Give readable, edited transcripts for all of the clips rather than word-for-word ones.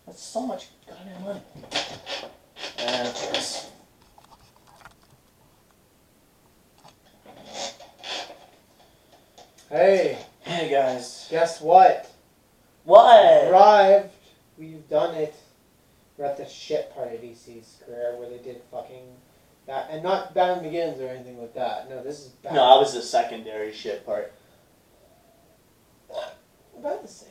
That's so much goddamn money. And of course. Hey. Hey guys. Guess what? What? Arrived. We've done it. We're at the shit part of DC's career where they did fucking that, and not Batman Begins or anything like that. No, this is Batman. No, I was the secondary shit part. About the same.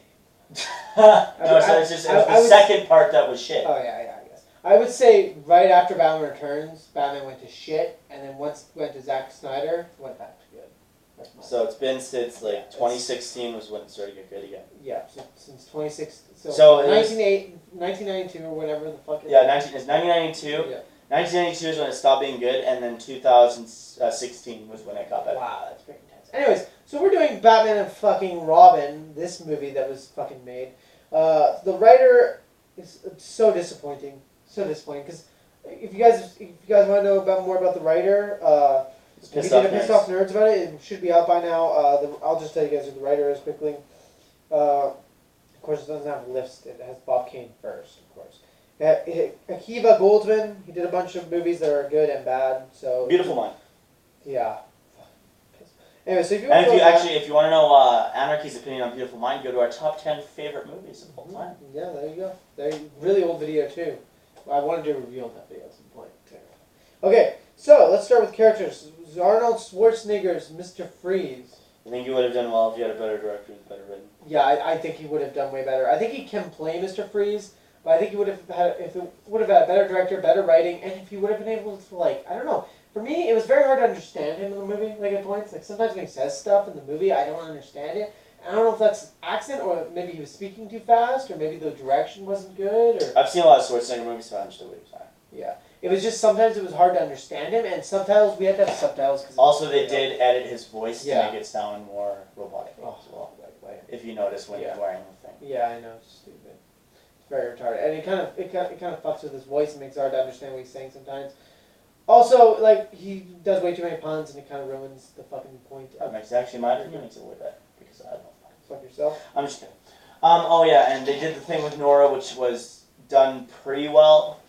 No, so it's just it was the second part that was shit. Oh yeah, I guess. I would say right after Batman Returns, Batman went to shit, and then once it went to Zack Snyder, it went back to good. So it's been since like 2016 was when it started to get good again. Yeah, since 2016. So 1992 or whatever the fuck. It's 1992. Yeah. 1992 is when it stopped being good, and then 2016 was when it got better. Wow, that's pretty intense. Anyways, so we're doing Batman and fucking Robin, this movie that was fucking made. The writer is so disappointing, because if you guys want to know more about the writer, if you did a Pissed Off Nerds about it, it should be out by now. I'll just tell you guys who the writer is quickly. Of course, it doesn't have listed. It has Bob Kane first, of course. Akiva Goldsman, he did a bunch of movies that are good and bad. So Beautiful Mind. Yeah. Anyway, so if you want to know Anarchy's opinion on Beautiful Mind, go to our top 10 favorite movies of all time. Yeah, there you go. Really old video too. I wanted to reveal that video at some point. Okay, so let's start with characters. Arnold Schwarzenegger's Mr. Freeze. I think you would have done well if you had a better director who's better written. Yeah, I think he would have done way better. I think he can play Mr. Freeze, but I think he would have had a better director, better writing, and if he would have been able to, like, I don't know. For me, it was very hard to understand him in the movie, like, at points. Like, sometimes when he says stuff in the movie, I don't understand it. I don't know if that's accent, or maybe he was speaking too fast, or maybe the direction wasn't good, or... I've seen a lot of Schwarzenegger movies, so I understood what he was saying. Yeah. It was just, sometimes it was hard to understand him, and subtitles, we had to have subtitles. Also, they did edit his voice to make it sound more robotic as well. If you notice when he's wearing the thing. Yeah, I know, it's stupid. It's very retarded. And it kind of fucks with his voice and makes it hard to understand what he's saying sometimes. Also, like, he does way too many puns, and it kind of ruins the fucking point. That makes it actually matter. He makes it way better, because I don't know. Fuck yourself. I'm just kidding. Oh yeah, and they did the thing with Nora, which was done pretty well.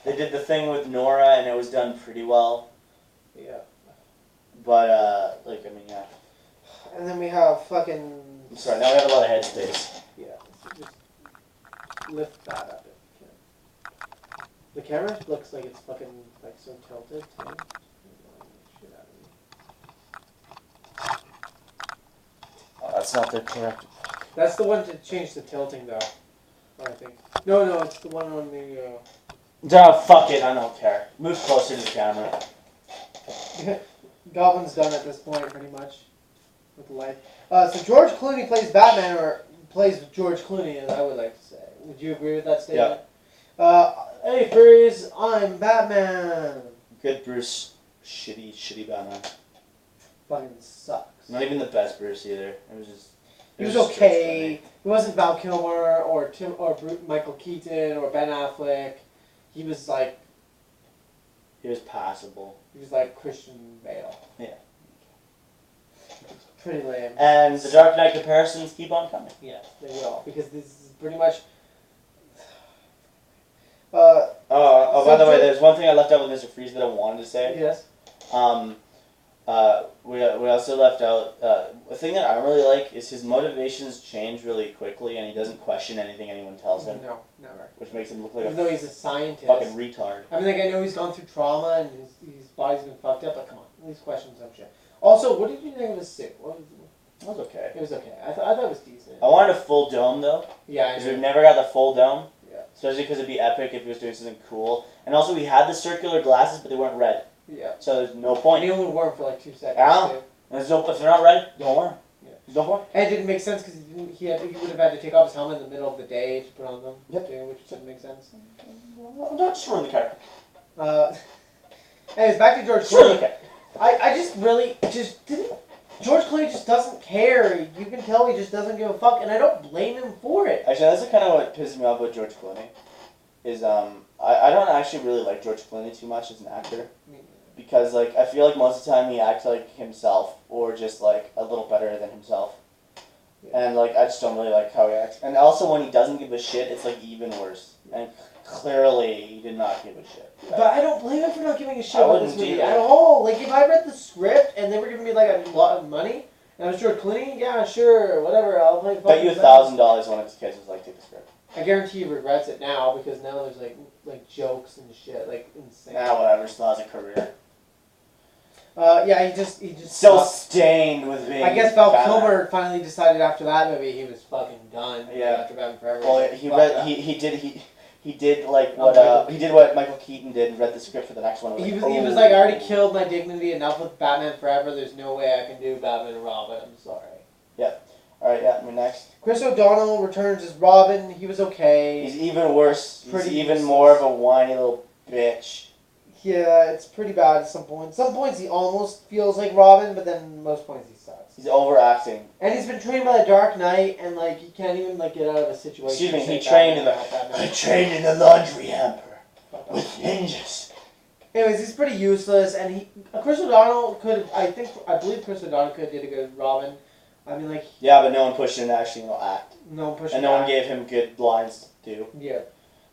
They did the thing with Nora, and it was done pretty well. Yeah. But, yeah. And then we have fucking... I'm sorry, now we have a lot of headspace. Yeah, just lift that up. The camera looks like it's fucking, like, so tilted, too. Oh, that's not the correct... That's the one to change the tilting, though. I think. No, it's the one on the, fuck it, I don't care. Move closer to the camera. Goblin's done at this point, pretty much, with the light. So George Clooney plays Batman, or plays George Clooney, as I would like to say. Would you agree with that statement? Yeah. Hey, Freeze, I'm Batman. Good Bruce. Shitty Batman. Fucking sucks. Not even the best Bruce either. It was just... He was okay. He wasn't Val Kilmer or Michael Keaton or Ben Affleck. He was like... He was passable. He was like Christian Bale. Yeah. Pretty lame. And the Dark Knight comparisons keep on coming. Yeah, they will. Because this is pretty much... by the way, there's one thing I left out with Mr. Freeze that I wanted to say. Yes. We also left out a thing that I don't really like is his motivations change really quickly, and he doesn't question anything anyone tells him. No, never. Which makes him look like even though he's a scientist, fucking retard. I mean, like, I know he's gone through trauma and his body's been fucked up, but come on, at least question some shit. Also, what did you think of his suit? It was okay. It was okay. I thought it was decent. I wanted a full dome though. Yeah, because we've never got the full dome. Yeah. Especially because it'd be epic if he was doing something cool. And also, we had the circular glasses, but they weren't red. Yeah. So there's no point. And he only wore them for like 2 seconds. Yeah. If they're not red, don't wear them. Yeah. There's no point. And it didn't make sense because he would have had to take off his helmet in the middle of the day to put on them. Yep. Too, which didn't make sense. Don't just ruin the character. Anyways, back to George Clooney. I just really didn't. George Clooney just doesn't care. You can tell he just doesn't give a fuck, and I don't blame him for it. Actually, that's kind of what pisses me off about George Clooney. Is I don't actually really like George Clooney too much as an actor. Because, like, I feel like most of the time he acts like himself, or just, like, a little better than himself. And like I just don't really like how he acts. And also when he doesn't give a shit, it's like even worse. And clearly he did not give a shit. But I don't blame him for not giving a shit I about this wouldn't movie either. at all. Like if I read the script and they were giving me like a lot of money, and I was George Clooney, yeah, sure, whatever, I'll play. Bet you $1,000 one of his kids was like, take the script. I guarantee he regrets it now because now there's like jokes and shit, like insane. Nah, whatever. Still has a career. Yeah, he just Still stopped. stained with being. I guess Val Batman. Kilmer finally decided after that movie he was fucking done. Yeah. After Batman Forever. Well, he did like what he did what Michael Keaton did and read the script for the next one. He was like, I already killed my dignity enough with Batman Forever. There's no way I can do Batman and Robin. I'm sorry. All right, yeah. I mean, next. Chris O'Donnell returns as Robin. He was okay. He's even worse. He's Pretty even useless. more of a whiny little bitch. Yeah, it's pretty bad at some points. Some points he almost feels like Robin, but then most points he sucks. He's overacting. And he's been trained by the Dark Knight, and like he can't even like get out of a situation. Excuse me. and say He trained in Batman, the. Batman. I trained in the laundry hamper with ninjas. Anyways, he's pretty useless, and Chris O'Donnell I believe Chris O'Donnell could have did a good Robin. I mean, like Yeah, but no one pushed him to actually act, no push. and no one gave him good lines to do. Yeah.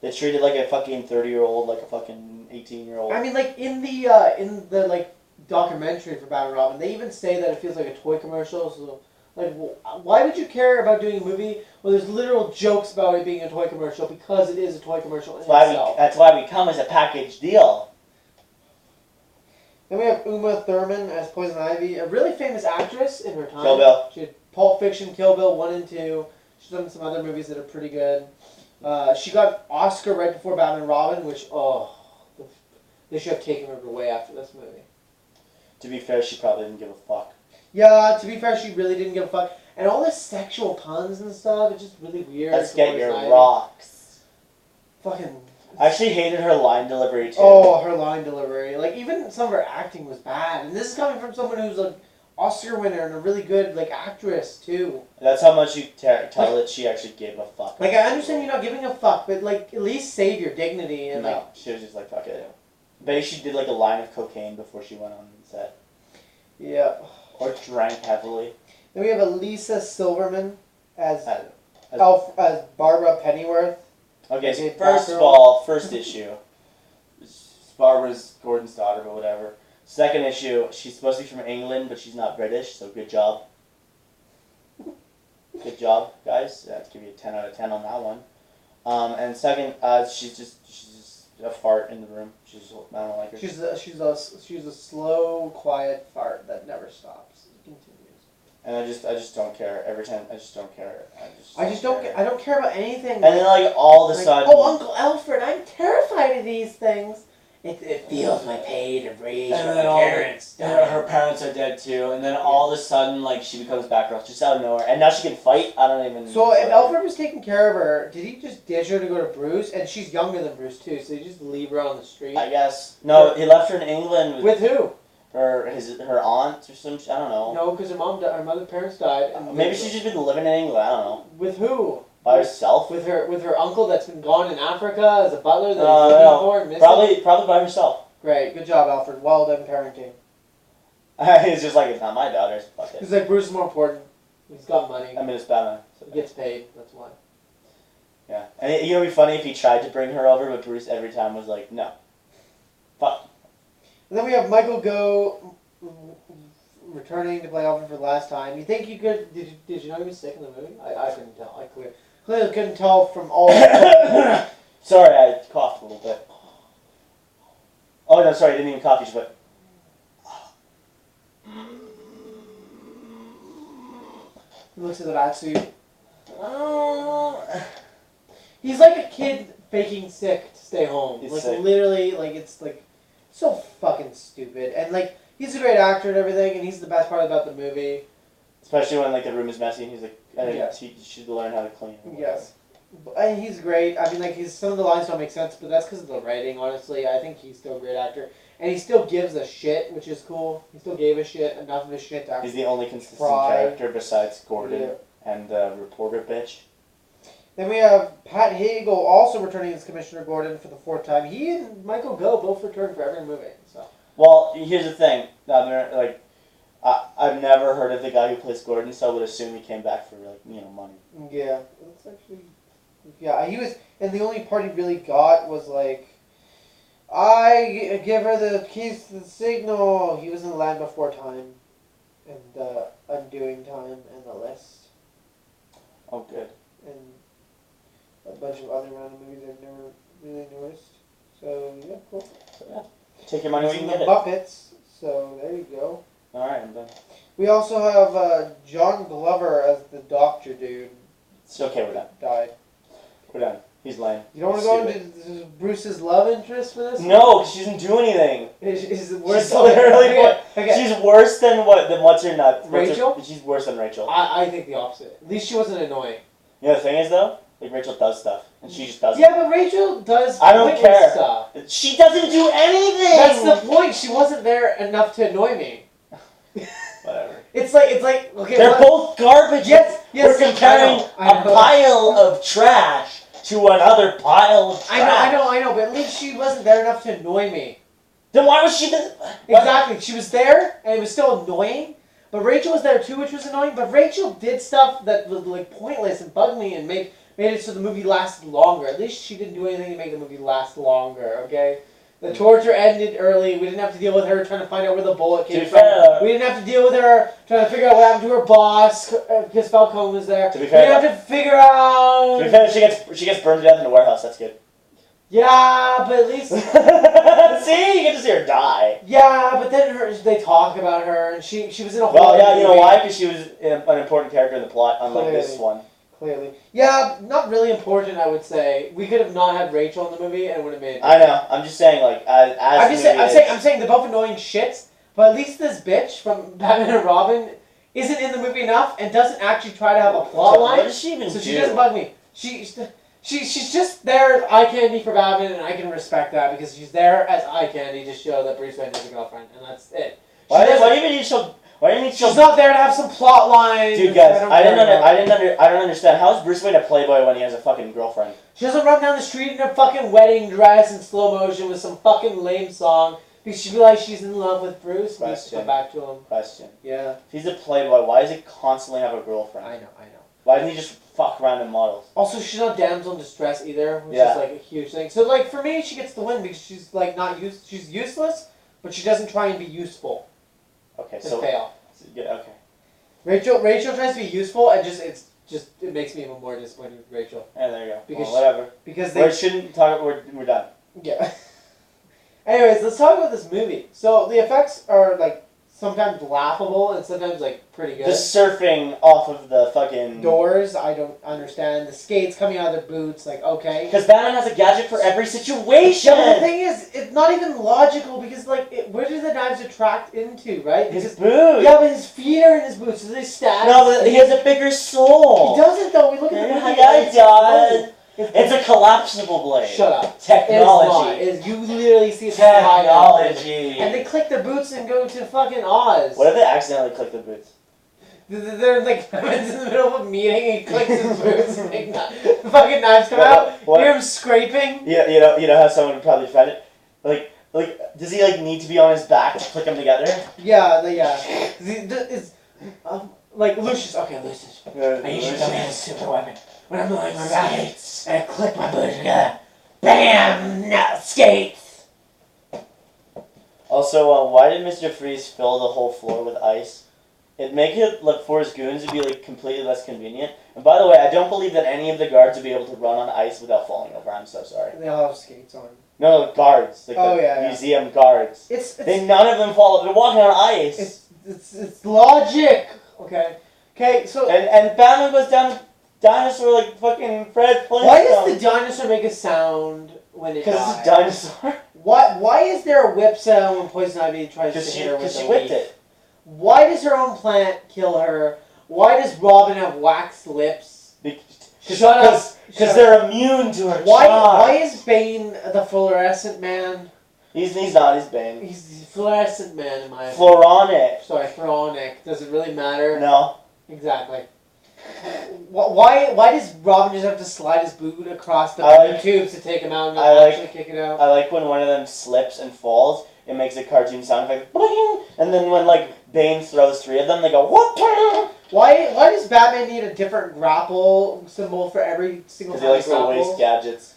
They treated like a fucking 30-year-old like a fucking 18-year-old. I mean, like in the like documentary for Batman and Robin, they even say that it feels like a toy commercial. So, like, why would you care about doing a movie where there's literal jokes about it being a toy commercial because it is a toy commercial in itself? That's why we come as a package deal. Then we have Uma Thurman as Poison Ivy, a really famous actress in her time. Kill Bill. She had Pulp Fiction, Kill Bill 1 and 2. She's done some other movies that are pretty good. She got Oscar right before Batman and Robin, which, they should have taken her away after this movie. To be fair, she probably didn't give a fuck. Yeah, to be fair, she really didn't give a fuck. And all the sexual puns and stuff, it's just really weird. Let's for get Poison your Ivy. rocks. Fucking... I actually hated her line delivery too. Oh, her line delivery. Like, even some of her acting was bad. And this is coming from someone who's an Oscar winner and a really good, like, actress, too. That's how much you tell that she actually gave a fuck. Like, I understand you're not giving a fuck, but, like, at least save your dignity. And, No, like, she was just like, fuck it. Maybe she did like a line of cocaine before she went on set. yeah. Or drank heavily. Then we have Elisa Silverman as As- Barbara Pennyworth. Okay, so Okay, first of Batgirl. all, first issue. Barbara's Gordon's daughter, but whatever. Second issue, she's supposed to be from England, but she's not British, so good job. Good job, guys. I'd give you a 10 out of 10 on that one. And second, she's just a fart in the room. I don't like her. She's a slow, quiet fart that never stops. It continues. And I just don't care. Every time, I just don't care. I don't care about anything. And then like all of a sudden, oh, Uncle Alfred, I'm terrified of these things. It feels my pain and rage And from then my all parents. her parents are dead too, and then all of a sudden, like she becomes Batgirl just out of nowhere, and now she can fight. I don't even. So if Alfred was taking care of her, did he just ditch her to go to Bruce? And she's younger than Bruce too, so he just leave her on the street. I guess no, he left her in England With who? her aunt or some. I don't know. No, because her parents died. And Maybe she's just been living in England. I don't know. with who? By herself. With her uncle that's been gone in Africa as a butler that No, he's looking no. for and missing. Probably by herself. Great, good job, Alfred. Well done parenting. He's just like, it's not my daughter's. Fuck it. He's like, Bruce is more important. He's got money. I mean, it's Batman. So. He gets paid. That's why. Yeah, and you know, it'd be funny if he tried to bring her over, but Bruce every time was like, no. Fuck. And then we have Michael Goh returning to play Alfred for the last time. You think you could? Did you know he was sick in the movie? I couldn't tell. I clearly couldn't tell from all. Sorry, I coughed a little bit. Oh no, sorry, I didn't even cough. You just went. He looks at the bat suit. He's like a kid faking sick to stay home. He's like sick. literally, like it's like so fucking stupid. And like he's a great actor and everything, and he's the best part about the movie. Especially when like the room is messy and he's like, Yeah. he should learn how to clean. Yes. And he's great. I mean, like, some of the lines don't make sense, but that's because of the writing, honestly. I think he's still a great actor. And he still gives a shit, which is cool. He still gave a shit, enough of a shit to He's the only consistent Fry. character besides Gordon Yeah. and the reporter bitch. Then we have Pat Hagel also returning as Commissioner Gordon for the fourth time. He and Michael Goh both return for every movie. So Well, here's the thing. I've never heard of the guy who plays Gordon, so I would assume he came back for money. Yeah, that's actually. Yeah, he was, and the only part he really got was like, I give her the keys to the signal. He was in the Land Before Time, and Undoing Time, and The List, Oh, good. and a bunch of other random movies I've never really noticed. So yeah, cool. So, yeah. Take your money where you He's can in get the it. Muppets. So there you go. All right, I'm done. We also have John Glover as the doctor dude. It's okay. We're done. Died. We're done. He's lame. You don't want to go into Bruce's love interest for this? No, 'cause she doesn't do anything. Is it She's literally okay. She's worse than what's her nut? Rachel? She's worse than Rachel. I think the opposite. At least she wasn't annoying. You know the thing is though, like Rachel does stuff and she just doesn't. Yeah, but Rachel does. I don't pointless care. Stuff. She doesn't do anything. That's the point. She wasn't there enough to annoy me. Whatever. It's like okay. They're both garbage. Yes. We're comparing I know. a pile of trash to another pile of trash. I know, but at least she wasn't there enough to annoy me. Then why was she the... Exactly. She was there, and it was still annoying. But Rachel was there too, which was annoying. But Rachel did stuff that was like pointless and bugged me and made it so the movie lasted longer. At least she didn't do anything to make the movie last longer. Okay. The torture ended early. We didn't have to deal with her trying to find out where the bullet came from. We didn't have to deal with her trying to figure out what happened to her boss because Falcone was there. To be We fair, didn't have to figure out. To be fair, she gets burned to death in the warehouse. That's good. Yeah, but at least. See, you get to see her die. Yeah, but then they talk about her, and she was in a whole. Well, yeah, you know why? Because she was an important character in the plot, unlike this one. Clearly. Yeah, not really important, I would say. We could have not had Rachel in the movie, and it would have made. I know. I'm just saying, like, I'm saying they're both annoying shits, but at least this bitch from Batman and Robin isn't in the movie enough and doesn't actually try to have a plot line. What does she even do? So she doesn't bug me. She's just there as eye candy for Batman, and I can respect that because she's there as eye candy to show that Bruce Wayne has a girlfriend, and that's it. Why do you need to She's not there to have some plot line. Dude, guys, I don't understand. How is Bruce Wayne a playboy when he has a fucking girlfriend? She doesn't run down the street in her fucking wedding dress in slow motion with some fucking lame song because she realizes she's in love with Bruce. And needs to come back to him. Question. Yeah. If he's a playboy, why does he constantly have a girlfriend? I know. Why doesn't he just fuck random models? Also, she's not damsel in distress either, which is like a huge thing. So, like, for me, she gets the win because she's like she's useless, but she doesn't try and be useful. Okay, to fail. Yeah, okay. Rachel tries to be useful, and it makes me even more disappointed with Rachel. Yeah, there you go. Because whatever. Because we shouldn't talk. We're done. Yeah. Anyways, let's talk about this movie. So the effects are like sometimes laughable and sometimes like pretty good. The surfing off of the fucking doors, I don't understand. The skates coming out of their boots, like okay. Because Batman has a gadget for every situation. Yeah, but the thing is, it's not even logical because like, where do the knives attract into, right? His boots. Yeah, but his feet are in his boots, so they stab. No, but he has a bigger soul. He doesn't though. We look at the movie. Yeah, it's a collapsible blade. Shut up. Technology. It's not. You literally see technology. And they click their boots and go to fucking Oz. What if they accidentally click their boots? They're like in the middle of a meeting and he clicks his boots and like, fucking knives come out. You hear him scraping. Yeah, you know how someone would probably find it. Like, does he like need to be on his back to click them together? Yeah. Like Lucius. Okay, Lucius. I usually don't have a super weapon. When I'm lying on my back, and I click my boots together. Bam! Now skates! Also, why did Mr. Freeze fill the whole floor with ice? It'd make it look for his goons would be like completely less convenient. And by the way, I don't believe that any of the guards would be able to run on ice without falling over. I'm so sorry. They all have skates on. No, guards. Like museum guards. None of them fall. They're walking on ice. It's logic. Okay. So and Batman goes down. Dinosaur like fucking Fred Flintstone. Why does the dinosaur make a sound when it dies? Because it's a dinosaur. Why is there a whip sound when Poison Ivy tries to hit her with Because she a whipped leaf? it. Why does her own plant kill her? Why does Robin have waxed lips? Because they're immune to her charm. Why is Bane the fluorescent man? He's not. He's Bane. He's the fluorescent man in my opinion. Floronic. Sorry, Floronic. Does it really matter? No. Exactly. Why does Robin just have to slide his boot across the tubes to take him out and actually kick it out? I like when one of them slips and falls. It makes a cartoon sound effect, bling! And then when like Bane throws 3 of them. They go, what? Why does Batman need a different grapple symbol for every single Because he time likes he to waste grapples? gadgets.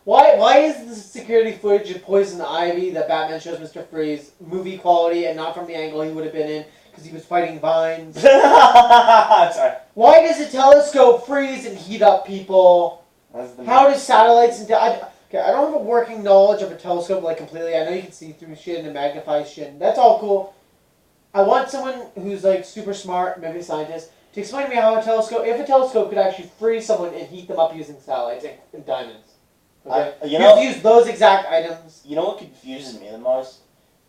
Why is the security footage of Poison Ivy that Batman shows Mr. Freeze movie quality and not from the angle he would have been in because he was fighting vines? Sorry. Why does a telescope freeze and heat up people? How do satellites and I don't have a working knowledge of a telescope like completely. I know you can see through shit and it magnifies shit. And that's all cool. I want someone who's like super smart, maybe a scientist, to explain to me how if a telescope could actually freeze someone and heat them up using satellites and diamonds. Okay? You know, have to use those exact items. You know what confuses me the most?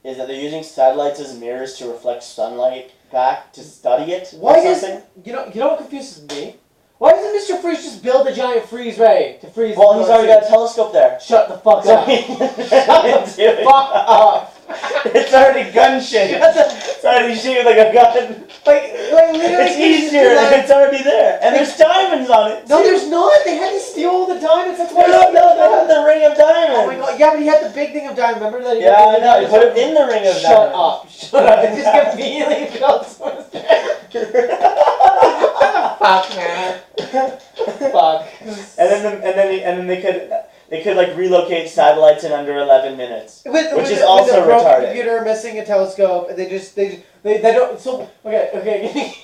Is that they're using satellites as mirrors to reflect sunlight back to study it. Why does you know what confuses me? Why doesn't Mr. Freeze just build a giant freeze ray to freeze? Well, he's already got a telescope there. Shut the fuck up. Shut the fuck up. It's already gun shaped. It's already shaped like a gun. Like literally. It's easier. It's already there, and there's diamonds on it. No, there's not. They had to steal all the diamonds. That's why. No, they have the ring of diamonds. Oh my god! Yeah, but he had the big thing of diamonds. Remember that? Yeah, I know. He put it in the ring of Shut diamonds. up! Shut up! It just conveniently built so much. Fuck, man. Fuck. And then they could like relocate satellites in under 11 minutes, which is with also a broken retarded. computer missing a telescope, and they don't. So okay.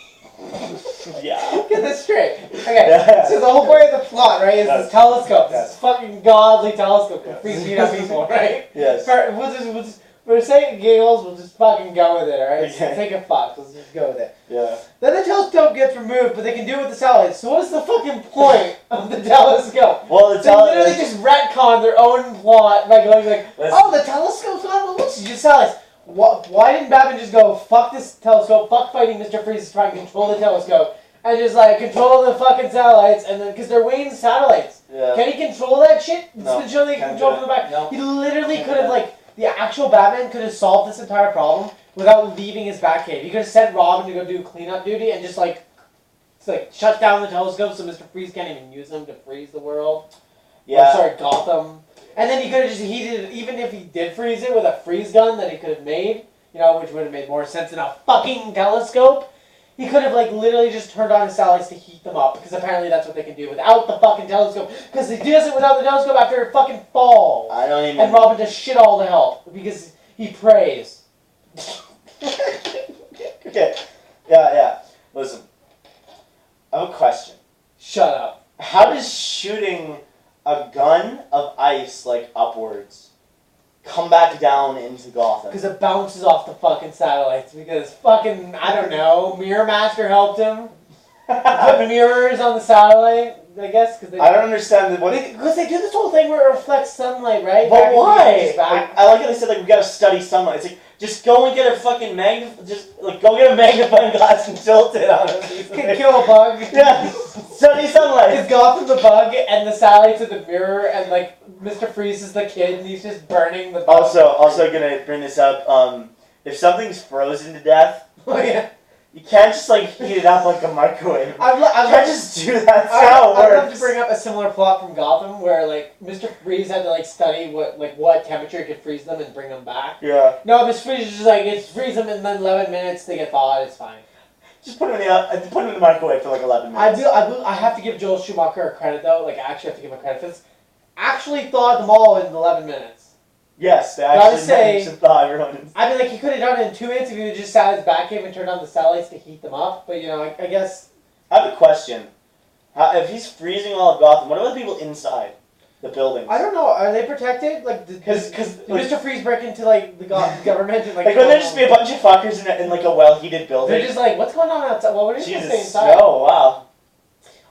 Yeah. Get this straight. Okay. Yeah. So the whole point of the plot, right, is this telescope. Yes. This fucking godly telescope that frees me up people, right? Yes. We're saying giggles, we'll just fucking go with it, alright? Okay. Take a fuck, let's just go with it. Yeah. Then the telescope gets removed, but they can do it with the satellites. So what's the fucking point of the telescope? Well, the They literally just retcon their own plot by going like, oh, the telescope's gone, well, let's use satellites. Why didn't Batman just go, fuck this telescope, fuck fighting Mr. Freeze to try and control the telescope, and just like control the fucking satellites, and then, because they're Wayne's satellites. Yeah. Can he control that shit? It's No, been shown that he can can't control do from the back. No. He literally Can't could do have, that. like, the actual Batman could have solved this entire problem without leaving his Batcave. He could have sent Robin to go do cleanup duty and just like shut down the telescope so Mr. Freeze can't even use them to freeze the world. Yeah. Or, sorry, Gotham. And then he could have just heated it, even if he did freeze it with a freeze gun that he could have made, you know, which would have made more sense than a fucking telescope. He could have, like, literally just turned on his satellites to heat them up, because apparently that's what they can do without the fucking telescope. Because he does it without the telescope after it fucking falls. I don't even. And Robin does shit all to help, because he prays. Okay. Yeah. Listen. I have a question. Shut up. How does shooting a gun of ice, like, upwards, come back down into Gotham? Because it bounces off the fucking satellites, because fucking, I don't know, Mirror Master helped him. Put mirrors on the satellite, I guess, because I don't understand what. Because they do this whole thing where it reflects sunlight, right? But Back in why? the back. Like, I like how they said, like, we gotta study sunlight. It's like, just go and get a fucking go get a magnifying glass and tilt it on it. Can kill a bug. Yeah, study sunlight. It's Gotham the bug, and the satellite's in the mirror, and like Mr. Freeze is the kid, and he's just burning the bug. Also gonna bring this up. If something's frozen to death, Oh yeah. you can't just like heat it up like a microwave. I'd You can't love just do that. That's how it I'd love works. to bring up a similar plot from Gotham where like Mr. Freeze had to like study what temperature could freeze them and bring them back. Yeah. No, Mr. Freeze is just like it's freeze them and then 11 minutes they get thawed. It's fine. Just put them in the microwave for like 11 minutes. I have to give Joel Schumacher a credit though. Like I actually have to give him credit for this. Actually thawed them all in 11 minutes. Yes, they Gotta actually say- managed to thaw everyone. I mean, like he could have done it in 2 minutes if he would just sat at his Batcave and turned on the satellites to heat them up. But you know, I guess. I have a question. If he's freezing all of Gotham, what about the people inside the buildings? I don't know. Are they protected? Like, did Mr. Freeze break into like the government and like? Like, wouldn't there just be a bunch of fuckers in like a well-heated building? They're just like, what's going on outside? Well, what are you supposed to stay Jesus, inside? no, wow.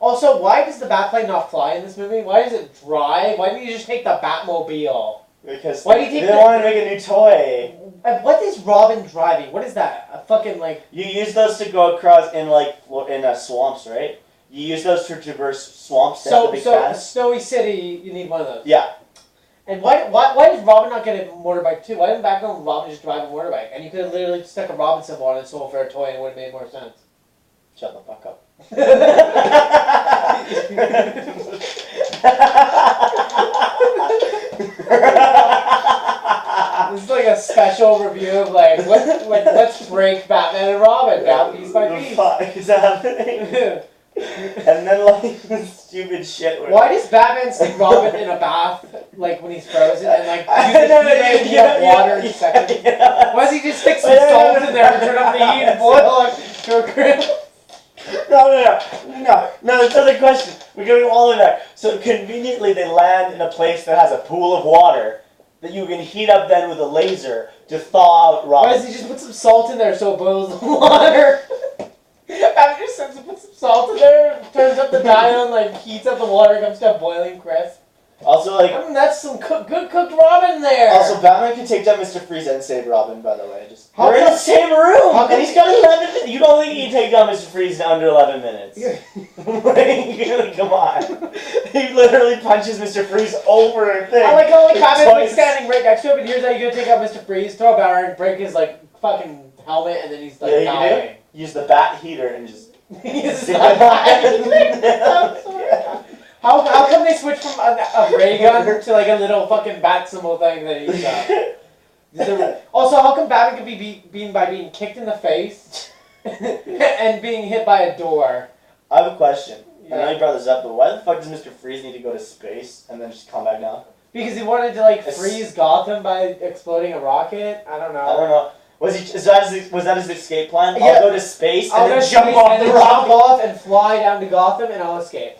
Also, why does the Batplane not fly in this movie? Why is it dry? Why didn't you just take the Batmobile? Because Why do you think they that- wanted to make a new toy. What is Robin driving? What is that? A fucking like. You use those to go across in swamps, right? You use those to traverse swamps to have the big fans. Snowy City, you need one of those. Yeah. And why does Robin not get a motorbike too? Why didn't Batman Robin just drive a motorbike? And you could have literally stuck a Robin symbol on it and sold for a toy and it would have made more sense. Shut the fuck up. This is like a special review of like let's break Batman and Robin down piece by The piece. fuck is happening? And then like this stupid shit. Where Why does Batman stick Robin in a bath like when he's frozen and like use the heat and water in seconds? Yeah. Why does he just stick some salt in there and turn up the heat and boil it to a grill? No, that's another question. We're going all the way back. So conveniently they land in a place that has a pool of water that you can heat up then with a laser to thaw out Robin. Why does he just put some salt in there so it boils the water? Batman just sends to put some salt in there, turns up the dial, and like heats up the water, comes to a boiling crisp. Also, like, That's some good cooked Robin there. Also, Batman can take down Mr. Freeze and save Robin, by the way. Just they're in the same room, how and he's got 11 minutes. You don't think he can take down Mr. Freeze in under 11 minutes? Like, come on. He literally punches Mr. Freeze over a thing. I like how Batman's like Twice. standing right next to him, and here's how you gonna take out Mr. Freeze, throw a batter, and break his like fucking helmet, and then he's like Yeah, you dying. Use the bat heater and just... He's not How come they switch from a ray gun to like a little fucking bat symbol thing that he's Also, how come Batman can be beaten by being kicked in the face and being hit by a door? I have a question. I know Yeah. you brought this up, but why the fuck does Mr. Freeze need to go to space and then just come back down? Because he wanted to like It's- freeze Gotham by exploding a rocket. I don't know. I don't know. Was that his escape plan? Yeah. I'll go to space I'll and go then to jump space off and the then jump rocket. off and fly down to Gotham, and I'll escape.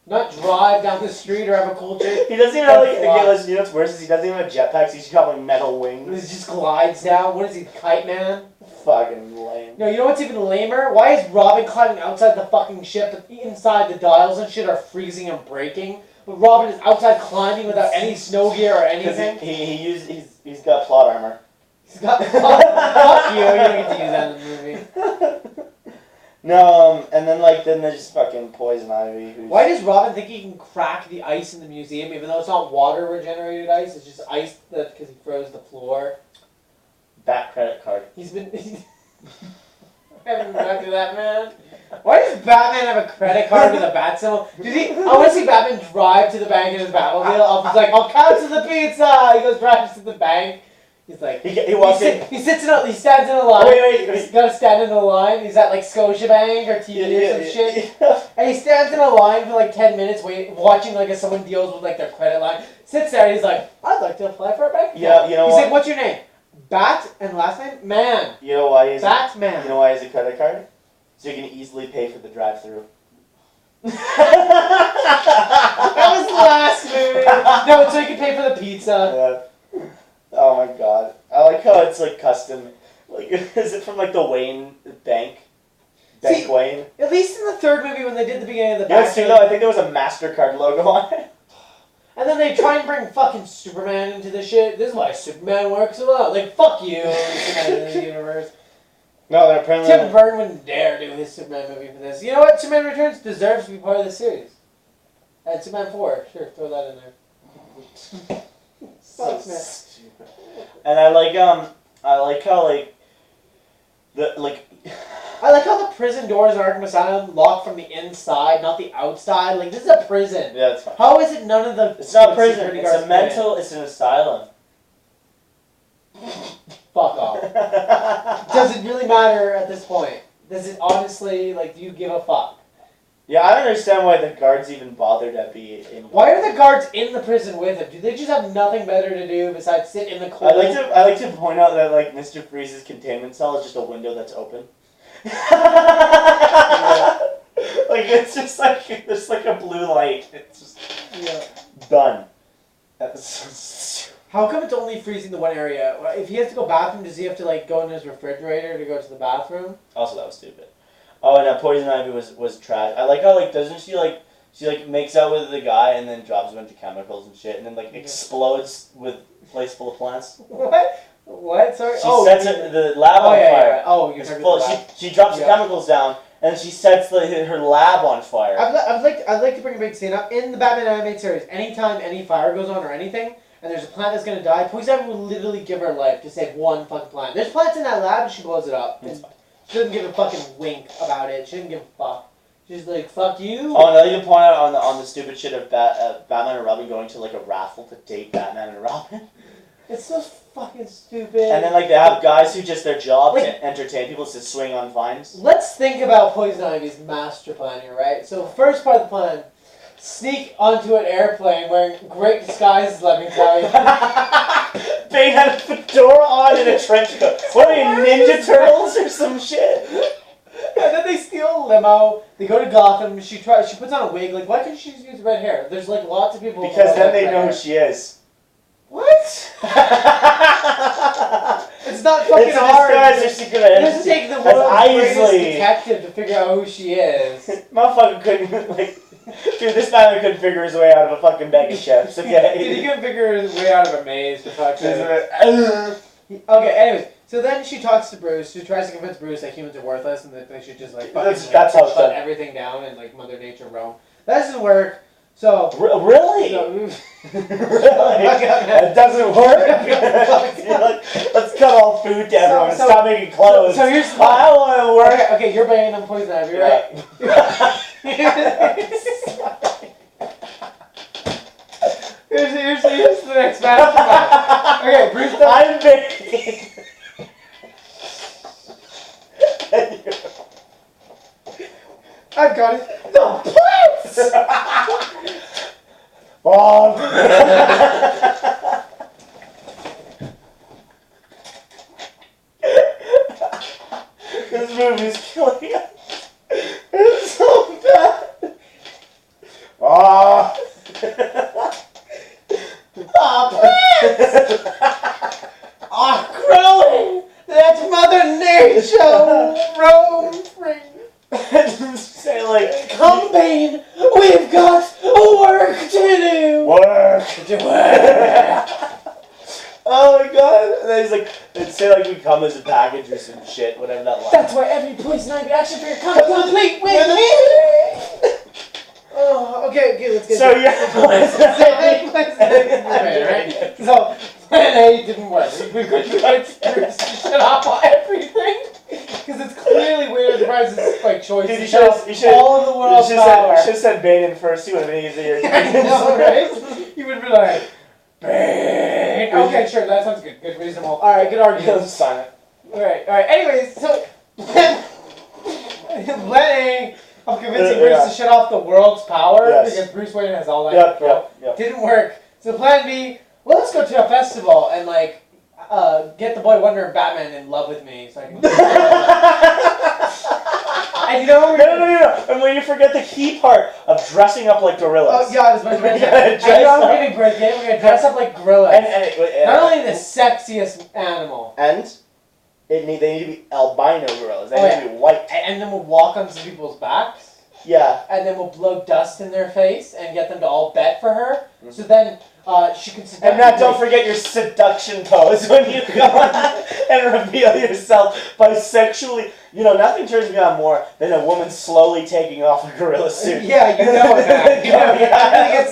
Not drive down the street or have a cool chick. He doesn't even have like, Fly. okay, listen, you know what's worse is he doesn't even have jetpacks, he's just got like metal wings. He just glides down. What is he, Kite Man? Fucking lame. No, you know what's even lamer? Why is Robin climbing outside the fucking ship, but inside the dials and shit are freezing and breaking? But Robin is outside climbing without any snow gear or Because anything. he's got plot armor. He's got fuck you. You don't get to use that in the movie. No, and then there's just fucking Poison Ivy. Who's... Why does Robin think he can crack the ice in the museum, even though it's not water regenerated ice? It's just ice that because he froze the floor. Bat credit card. He's been. I haven't gone through that, man. Why does Batman have a credit card with a bat symbol? I want to see Batman drive to the bank in his Batmobile. He's like, I'll cancel the pizza. He goes, drives to the bank. He's like, He walks in. He stands in a line. Wait. He's got to stand in a line. He's at like Scotiabank or TD or some shit. And he stands in a line for like 10 minutes, watching like as someone deals with like their credit line. Sits there and he's like, I'd like to apply for a bank account. Yeah, you know He's what? like, what's your name? Bat and last name? Man. You know why he's Batman. You know why he's a credit card? So you can easily pay for the drive-through. That was the last movie. No, so you can pay for the pizza. Yeah. Oh my god. I like how it's like custom. Like, is it from like the Wayne Bank? Bank See, Wayne? At least in the third movie when they did the beginning of the Yeah, back. see though, I think there was a MasterCard logo on it. And then they try and bring fucking Superman into the shit. This is why Superman works a lot. Like, fuck you, Superman in the universe. No, they're apparently... Tim Burton wouldn't dare do his Superman movie for this. You know what? Superman Returns deserves to be part of this series. And Superman 4. Sure, throw that in there. So Fuck, man. stupid. And I like how like I like how the prison doors in Arkham Asylum lock from the inside, not the outside. Like, this is a prison. yeah, it's fine. How is it none of the... It's not prison. security It's guards a mental. It's an asylum. Fuck off. Does it really matter at this point? Does it honestly, like, do you give a fuck? Yeah, I don't understand why the guards even bothered to be in. Why are the guards in the prison with him? Do they just have nothing better to do besides sit in the cold? I like to point out that like Mr. Freeze's containment cell is just a window that's open. Like it's just like there's like a blue light. It's just done. That's so stupid. How come it's only freezing the one area? If he has to go bathroom, does he have to like go in his refrigerator to go to the bathroom? Also, that was stupid. Oh, and Poison Ivy was trash. I like how doesn't she makes out with the guy and then drops a bunch of chemicals and shit and then explodes with a place full of plants. What? Sorry. She sets the lab on fire. Yeah. Oh, you're It's talking full. about the lab. She drops the chemicals down and she sets her lab on fire. I'd like to bring a big scene up in the Batman animated series. Anytime any fire goes on or anything, and there's a plant that's gonna die, Poison Ivy will literally give her life to save one fucking plant. There's plants in that lab, and she blows it up. That's fine. She doesn't give a fucking wink about it. She doesn't give a fuck. She's like, fuck you. Oh, and I like to point out on the stupid shit of Batman and Robin going to like a raffle to date Batman and Robin. It's so fucking stupid. And then like they have guys who just their job Like- to entertain people is to swing on vines. Let's think about Poison Ivy's master plan here, right? So first part of the plan, sneak onto an airplane wearing great disguises, let me tell you. Bane had a fedora on and a trench coat. What are we, Ninja Turtles or some shit? And then they steal a limo. They go to Gotham. She puts on a wig. Like, why couldn't she just use red hair? There's like lots of people. Because who then they red know hair. who she is. What? It's not fucking It's a hard. disguise her secret It doesn't identity. take the That's world's greatest Isley. detective to figure out who she is. Motherfucker couldn't, like... Dude, this man couldn't figure his way out of a fucking bag of chips, okay? Dude, he couldn't figure his way out of a maze, for fuck's sake. That's Okay, anyways. So then she talks to Bruce, who tries to convince Bruce that humans are worthless and that they should just like fucking That's how it's shut done. everything down and like Mother Nature roam. That doesn't work. So Really? so- Really? It doesn't work? You're like, let's cut all food to everyone and So- stop making clothes. so here's the- I don't want to work. Okay, you're Bane, I'm Poison Ivy, right? here's the next master plan. Okay, Bruce does- I'm Bane. I've got it. The plants! Bob. This movie's killing us. It's so bad. Ah. are growing. That's Mother Nature roam free. Say like, Come, Bane, we've got work to do. work. Oh my god. And then he's like, they'd say like we come as a package or some shit, whatever that line. That's why every Poison Ivy action figure comes complete with me. Oh, okay, let's get So it. yeah. right? So plan A didn't work. We couldn't get Bruce to shut off on everything because it's clearly Wayne Enterprises' like choice Dude, to you shut off should've- all of the You world's power. should have said Bane in first. He would have been easier. I know, right? You would be like, Bane. Okay, sure, that sounds good. Good, reasonable. All right, good argument. Sign it. All right. Anyways, so plan A of convincing Bruce to shut off the world's power Yes. because Bruce Wayne has all that Yep, control. yep. Didn't work. So plan B, well, let's go to a festival and like get the boy Wonder and Batman in love with me. So I can. And you know what? No. And when you forget the key part of dressing up like gorillas. Oh yeah, it was my friend. We're And gonna you dress know up. what we're gonna break it? We're gonna dress up like gorillas. And Not only the sexiest animal, they need to be albino gorillas. They Oh, need yeah. to be white. and then we'll walk on some people's backs. Yeah. And then we'll blow dust in their face and get them to all bet for her. Mhm. So then she can seduct And now don't me. forget your seduction pose when you go on and reveal yourself bisexually. You know, nothing turns me on more than a woman slowly taking off a gorilla suit. Yeah, you know that. You know,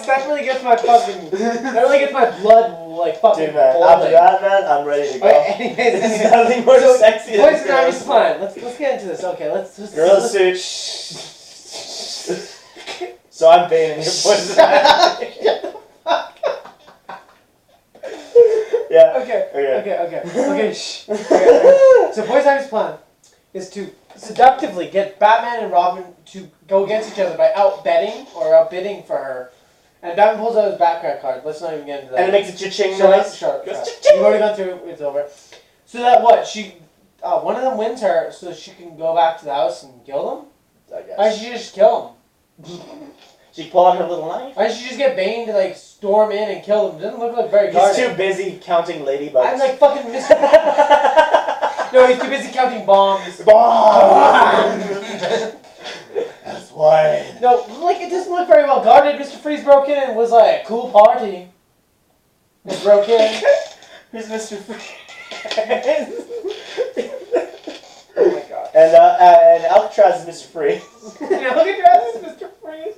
that really gets my fucking. That really gets my blood like fucking Dude, man, after boiling. that, man, I'm ready to go. Alright, anyways, There's nothing more so, sexy than Poison gorilla Ivy's plan. Let's get into this. Okay, let's just. Gorilla let's- suit. So I'm Bane and you're Poison Ivy. Yeah. Okay. Shh. Okay. So Poison Ivy's plan is to seductively get Batman and Robin to go against each other by outbetting or outbidding for her. And Batman pulls out his background card. Let's not even get into that. And it makes a cha-ching Shut up, noise. shut up, Goes shut up. cha-ching. You've already gone through it, it's over. So that what? One of them wins her so she can go back to the house and kill them? I Why guess. should she just kill them? She pull out her little knife. Why should she just get Bane to like storm in and kill them? Doesn't look like very He's guarded. too busy counting ladybugs. I'm like fucking Mr. No, he's too busy counting bombs. Bomb! That's why. No, like it doesn't look very well guarded. Mr. Freeze broke in and was like, cool party. And broke in. Who's Mr. Freeze? Oh my god. And Alcatraz is Mr. Freeze. Now look at that, Mr. Freeze.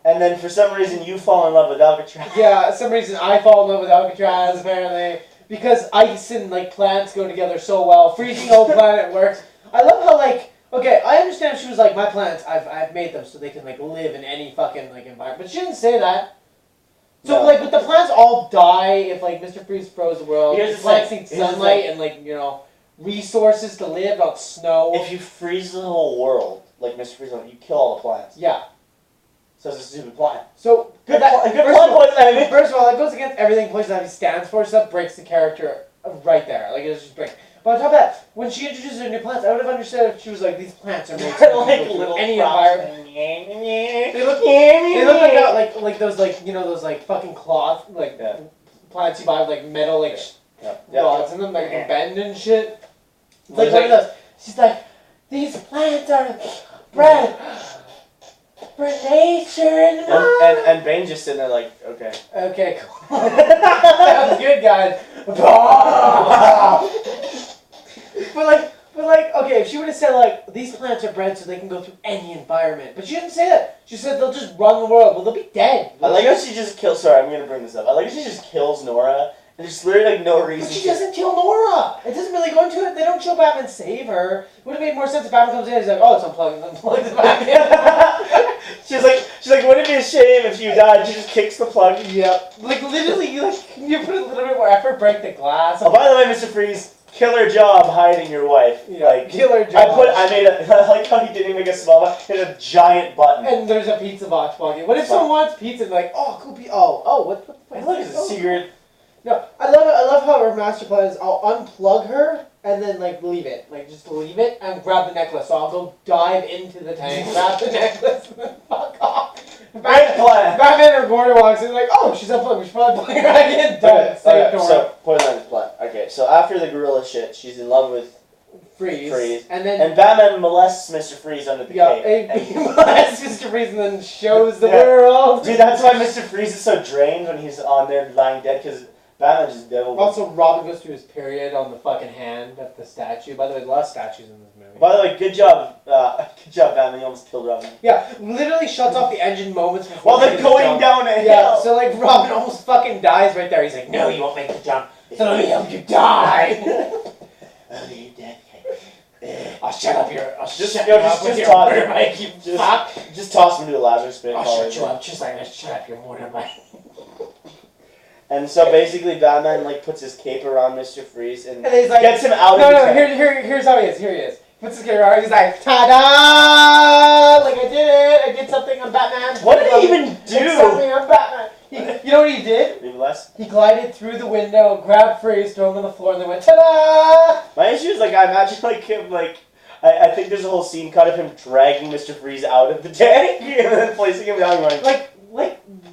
And then for some reason you fall in love with Alcatraz. Yeah, some reason I fall in love with Alcatraz apparently. Because ice and like plants go together so well. Freezing the whole planet works. I love how like okay, I understand she was like my plants, I've made them so they can like live in any fucking like environment. But she didn't say that. So No. like, would the plants all die if like Mr. Freeze froze the world? Here's The the plants thing. need Here's the sunlight thing. and resources to live, not snow. If you freeze the whole world, like Mr. Freeze, you kill all the plants. Yeah. So it's a stupid plan. So Good that- plan, first of all- Poison Ivy. First of all, that goes against everything Poison Ivy stands for, so that breaks the character right there. Like, it's just break. But on top of that, when she introduces her new plants, I would have understood if she was like, these plants are made to like go through little any props. environment. They look like those those fucking cloth Yeah. plants you buy with like metal Yeah. rods in them that you can bend and shit. It's like There's one of those. She's like, these plants are bred for nature And Bane just sitting there like, okay. Okay, cool. Sounds good, guys. but like, okay, if she would have said like, these plants are bred so they can go through any environment, but she didn't say that. She said they'll just run the world. Well, they'll be dead. I like how she just kills. Sorry, I'm gonna bring this up. I like how she just kills Nora, and there's literally like no reason. But she doesn't kill Nora. It doesn't really go into it. They don't show Batman save her. It would have made more sense if Batman comes in and he's like, oh, it's unplugged the Batman. she's like, wouldn't it be a shame if you died? She just kicks the plug. Yep. Like literally, you put a little bit more effort, break the glass. Oh, by the way, Mr. Freeze, killer job hiding your wife. Yeah, Like, killer job. I like how he didn't even make a small one. Hit a giant button. And there's a pizza box pocket. What if someone wants pizza and like, oh, cool pizza. What the fuck? Hey, look, it's a secret. No, I love it. I love how her master plan is I'll unplug her and then like leave it. Like just leave it and grab the necklace. So I'll go dive into the tank, grab the necklace, and then fuck off. Great plan. Batman or Gordon walks in like, oh, she's unplugged. We should probably plug her back in. Done. Save Nora. So, Poison Ivy's plan. Okay, so after the gorilla shit, she's in love with Freeze. And then and Batman molests Mr. Freeze under the cape. he molests Mr. Freeze and then shows the Yeah. world. Dude, that's why Mr. Freeze is so drained when he's on there lying dead, because Batman just devil. Also, Robin goes through his period on the fucking hand of the statue. By the way, a lot of statues in this movie. By the way, good job, Batman. You almost killed Robin. Yeah, literally shuts off the engine moments before While they're they going jump. down a hill. Yeah, so like Robin almost fucking dies right there. He's like, no, you won't make the jump. So let me help you die. Oh, you're dead. I'll shut up your. I'll Just- shut yo, you just- up with just your talk. motorbike, you Just- fuck. Just toss him into a Lazarus pit. I'll shut you up just like I shut up your motorbike. And so basically, Batman like puts his cape around Mr. Freeze and And he's like, gets him out no, of the no, tank. here's how he is. Here he is. Puts his camera on. He's like, ta-da! Like I did it. I did something. I'm Batman. What did he even It's something. I'm Batman. You know what he did? Even less. He glided through the window, grabbed Freeze, threw him on the floor, and they went, ta-da! My issue is like I imagine like him like I think there's a whole scene cut of him dragging Mr. Freeze out of the tank and then placing him down going, Like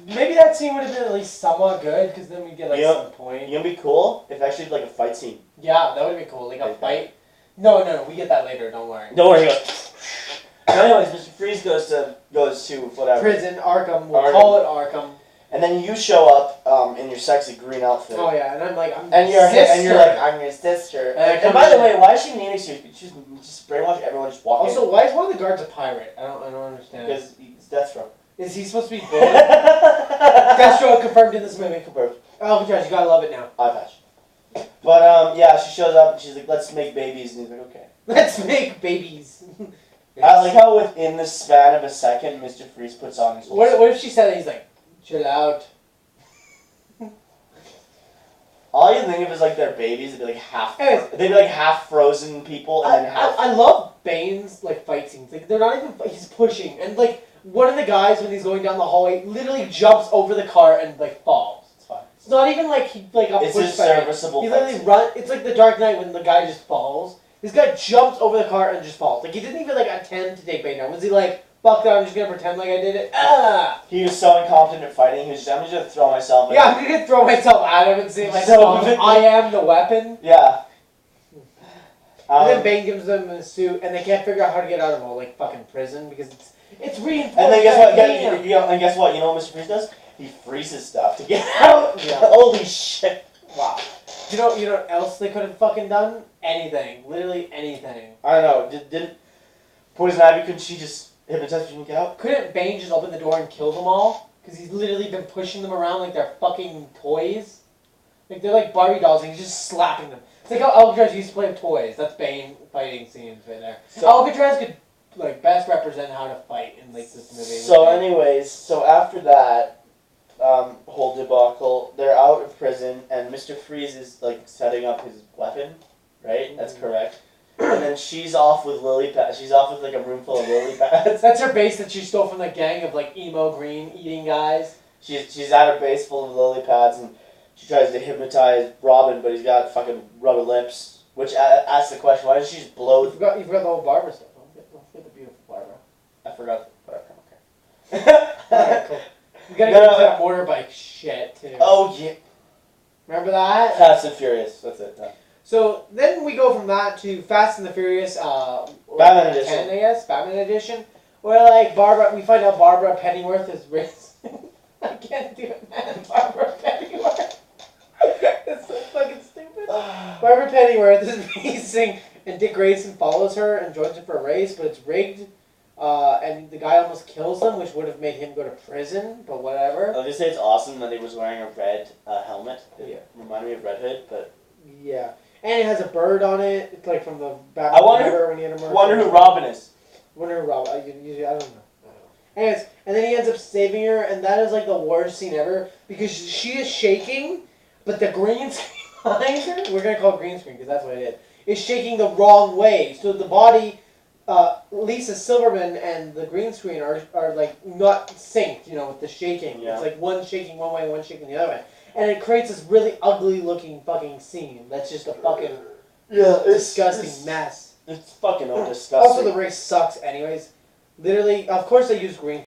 maybe that scene would have been at least somewhat good, because then we get like Yeah. some point. you know, be cool if actually like a fight scene. Yeah, that would be cool. Like a Like fight. No, we get that later. Don't worry. Don't worry. So anyways, Mr. Freeze goes to whatever, Prison, Arkham. We'll Arkham. call it Arkham. and then you show up in your sexy green outfit. Oh yeah, and I'm like, I'm And you're sister. like, I'm your sister. And by the way, why is she needing to just brainwash everyone? Just walk Also, why is one of the guards a pirate? I don't understand. because it's Deathstroke. Is he supposed to be bold? Deathstroke confirmed in this movie. Confirmed. Oh, gosh, you gotta love it now. Eye patch. But yeah, she shows up and she's like, "Let's make babies," and he's like, "Okay." Let's make babies. I like how within the span of a second, Mr. Freeze puts on his. What if she said that? He's like, chill out. All you think of is like their babies. They'd be like half. Anyways. They'd be like half frozen people and then half. I love Bane's like fight scenes. Like they're not even. He's pushing, and like one of the guys when he's going down the hallway literally jumps over the car and like falls. It's fine. It's not even like he like got It's a pushed by it. serviceable. He fight literally scene. run. It's like the Dark Knight when the guy just falls. This guy jumps over the car and just falls. Like he didn't even like attempt to take Bane down. Was he like, fuck that? I'm just gonna pretend like I did it. Ah. He was so incompetent at fighting. He was just, I'm just gonna throw myself. in. Yeah, I'm gonna throw myself at him and say myself, I am the weapon. Yeah. And then Bane gives them a suit, and they can't figure out how to get out of all like fucking prison because it's reinforced. And then guess what? by Guess, Bane. you know, and guess what? You know what Mr. Freeze does? He freezes stuff to get out. Yeah. Holy shit! Wow. You know what else they could have fucking done? Anything, literally anything. I don't know. Didn't Poison Ivy? Couldn't she just hypnotize people and get out? Couldn't Bane just open the door and kill them all? Because he's literally been pushing them around like they're fucking toys. Like they're like Barbie dolls, and he's just slapping them. It's like how Alcatraz used to play with toys. That's Bane fighting scenes right there. So- Alcatraz could like best represent how to fight in like this movie. So, anyways, so after that, whole debacle, they're out of prison, and Mr. Freeze is like setting up his weapon, right? That's correct. And then she's off with lily pads. She's off with like a room full of lily pads. That's her base that she stole from the gang of like emo green eating guys. She's at a base full of lily pads, and she tries to hypnotize Robin, but he's got fucking rubber lips. Which asks the question: why does she just blow? You forgot the whole Barbara stuff. Don't forget the beautiful Barbara. I forgot. But I don't care. Alright, cool. We gotta No, get no, into that motorbike shit too. Oh yeah, Remember that? Fast and Furious. That's it. Done. So then we go from that to Fast and the Furious, Batman edition. 10, I guess, Batman edition, where like Barbara, we find out Barbara Pennyworth is racing. I can't do it, man. Barbara Pennyworth. It's so fucking stupid. Barbara Pennyworth is racing, and Dick Grayson follows her and joins her for a race, but it's rigged. And the guy almost kills them, which would have made him go to prison, but whatever. I'll just say it's awesome that he was wearing a red helmet. It Yeah. reminded me of Red Hood, but Yeah. And it has a bird on it. It's like from the Batman I wonder- Forever when he had a Mercury. wonder who Robin is. Wonder who Robin. I don't know. Anyways, and then he ends up saving her, and that is like the worst scene ever because she is shaking, but the green screen behind her, we're gonna call it green screen because that's what it is shaking the wrong way. So the body, Lisa Silverman and the green screen are like not synced, with the shaking. Yeah. It's like one shaking one way, one shaking the other way. And it creates this really ugly looking fucking scene that's just a fucking disgusting mess. It's fucking disgusting. Also, the race sucks anyways. Literally, of course they use green